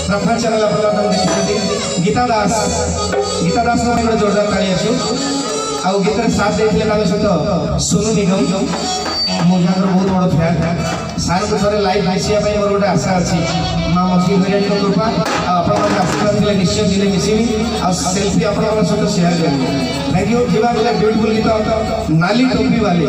प्रार्थना चैनल अपन देखते गीता दास गोटे जोरदार ताली आसु आउ गीत साथ देते सहित सोनू निगम मुझे बहुत बड़ फैन सार को थे लाइव आसिया मोर गोटे आशा अच्छी माँ मछली हरियाणी कृपा आपन आशीर्वाद मिले निश्चय दिने मिसबी आ सेल्फी अपन सहित शेयर करेंगे। Thank you. जीवा गोटे ब्यूटीफुल गीत नाली टोपी वाली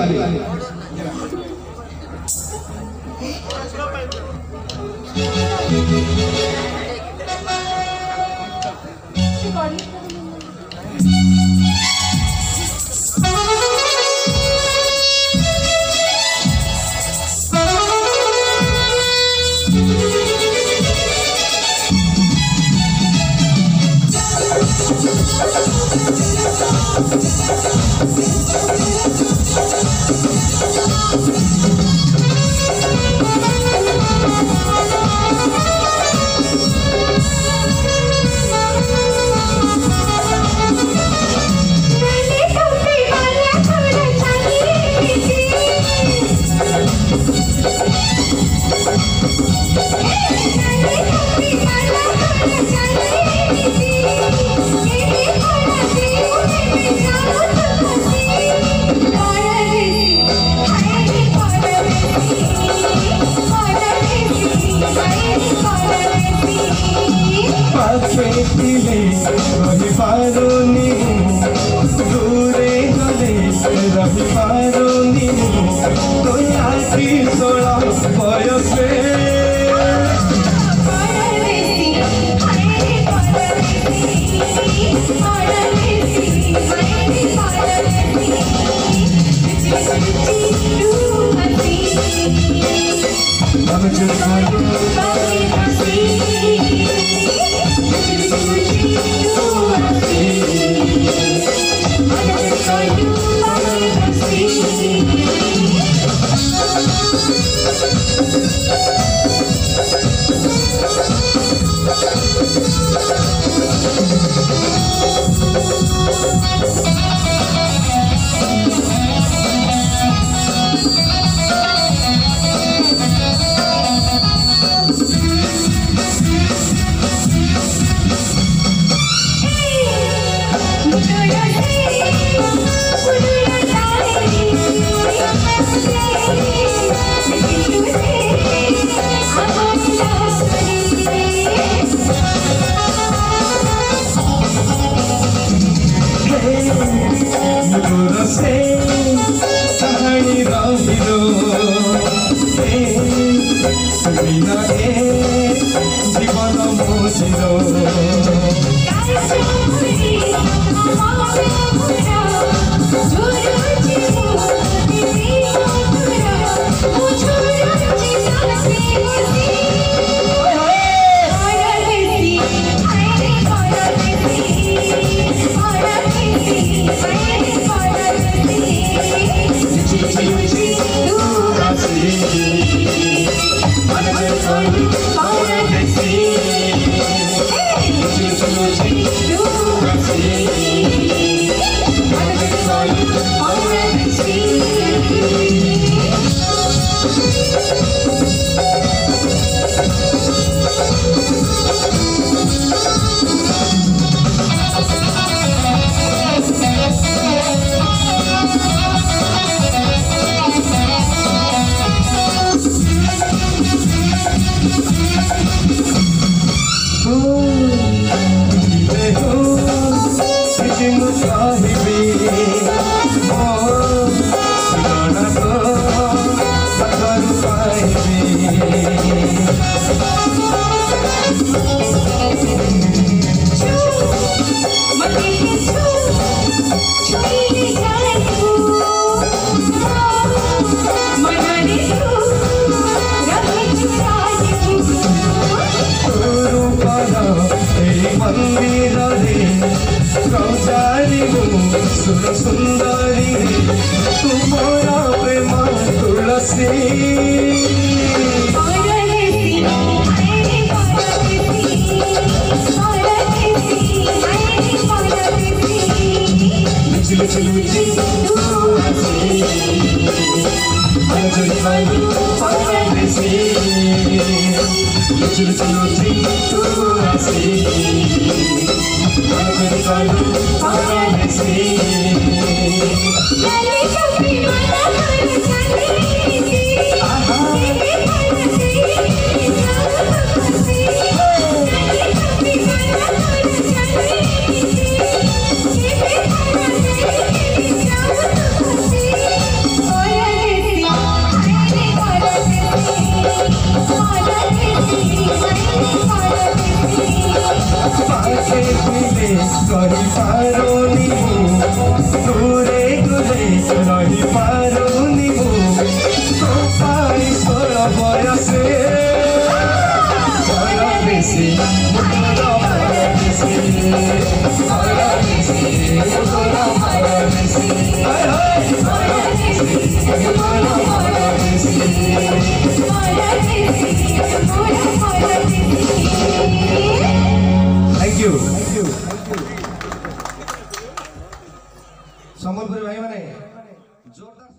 सुंदरी तुम्हारा प्रेम तुलसी चलो चलो तू आसे मन करू आने से लाले कभी माला कर चली आहा तेरे भरते लाले कभी माला कर चली तेरे कही पारोनी दूरे दूरे रही पारोनी तो पाई सोल बयसे बेसी थैंक यू संबलपुरी भाई माने जोरदार